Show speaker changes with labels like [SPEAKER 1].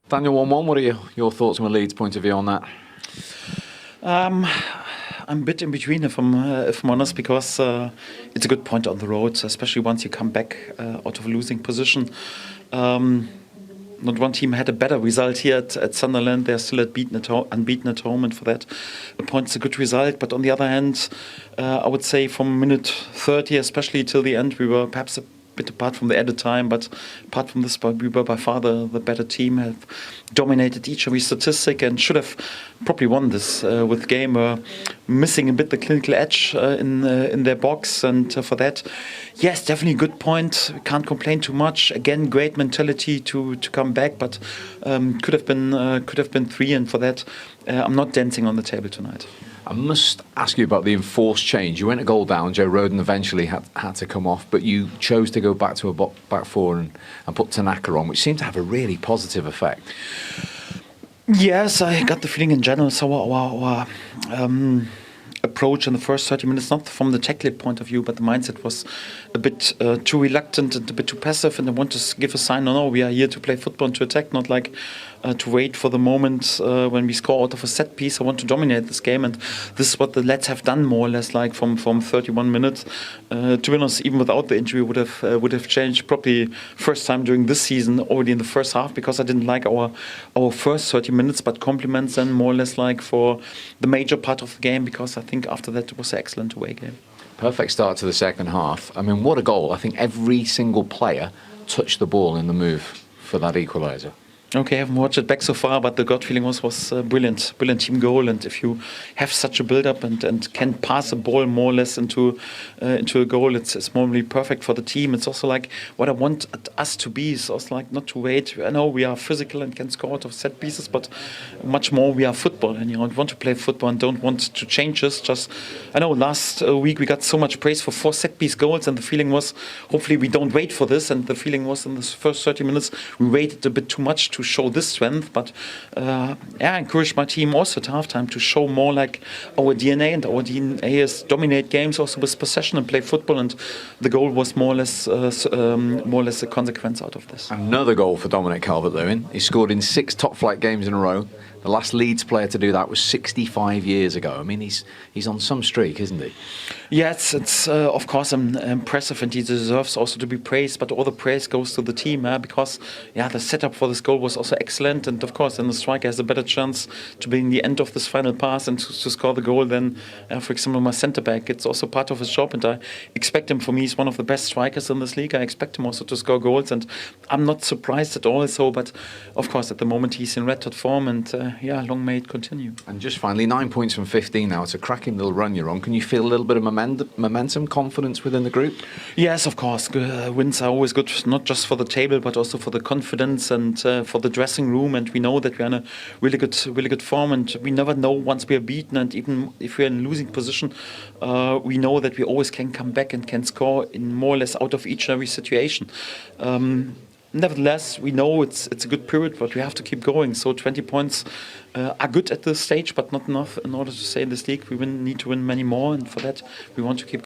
[SPEAKER 1] Daniel, 1-1, what are your thoughts from a Leeds point of view on that?
[SPEAKER 2] I'm a bit in between, if I'm honest, because it's a good point on the road, especially once you come back out of a losing position. Not one team had a better result here at Sunderland. They're still unbeaten at home, and for that, a point's a good result. But on the other hand, I would say from minute 30, especially till the end, we were perhaps a bit apart from the added time, but apart from this, we were by far the better team, have dominated each and every statistic, and should have probably won this with game, missing a bit the clinical edge in their box, and for that, yes, definitely a good point. We can't complain too much. Again, great mentality to come back, but could have been 3, and for that, I'm not dancing on the table tonight.
[SPEAKER 1] I must ask you about the enforced change. You went a goal down. Joe Rodon eventually had to come off, but you chose to go back to a back four and put Tanaka on, which seemed to have a really positive effect.
[SPEAKER 2] Yes, I got the feeling in general. So our approach in the first 30 minutes, not from the tactical point of view, but the mindset was a bit too reluctant and a bit too passive, and I want to give a sign, no, we are here to play football and to attack, not like to wait for the moment when we score out of a set piece. I want to dominate this game, and this is what the lads have done more or less, like from 31 minutes. To be honest, even without the injury, would have changed probably first time during this season, already in the first half, because I didn't like our first 30 minutes, but compliments then more or less like for the major part of the game, because I think after that it was an excellent away game.
[SPEAKER 1] Perfect start to the second half. I mean, what a goal. I think every single player touched the ball in the move for that equaliser.
[SPEAKER 2] Okay, I haven't watched it back so far, but the gut feeling was brilliant team goal. And if you have such a build-up and can pass a ball more or less into a goal, it's normally perfect for the team. It's also like what I want us to be is also like not to wait. I know we are physical and can score out of set pieces, but much more we are football, and we want to play football and don't want to change this. Just I know last week we got so much praise for 4 set-piece goals, and the feeling was hopefully we don't wait for this. And the feeling was in the first 30 minutes we waited a bit too much to show this strength, but I encouraged my team also at halftime to show more like our DNA, and our DNA is dominate games also with possession and play football, and the goal was more or less a consequence out of this.
[SPEAKER 1] Another goal for Dominic Calvert-Lewin. He scored in 6 top-flight games in a row. The last Leeds player to do that was 65 years ago. I mean, he's on some streak, isn't he?
[SPEAKER 2] Yes, it's of course impressive, and he deserves also to be praised. But all the praise goes to the team, because the setup for this goal was also excellent, and of course, then the striker has a better chance to be in the end of this final pass and to score the goal than, for example, my centre back. It's also part of his job, and I expect him. For me, he's one of the best strikers in this league. I expect him also to score goals, and I'm not surprised at all. So, but of course, at the moment he's in red hot form, and long may it continue.
[SPEAKER 1] And just finally, 9 points from 15 now. It's a cracking little run you're on. Can you feel a little bit of momentum, confidence within the group?
[SPEAKER 2] Yes, of course. Wins are always good, not just for the table, but also for the confidence and for the dressing room. And we know that we're in a really good form, and we never know once we are beaten. And even if we're in a losing position, we know that we always can come back and can score in more or less out of each and every situation. Nevertheless, we know it's a good period, but we have to keep going. So 20 points are good at this stage, but not enough in order to stay in this league. We need to win many more, and for that we want to keep going.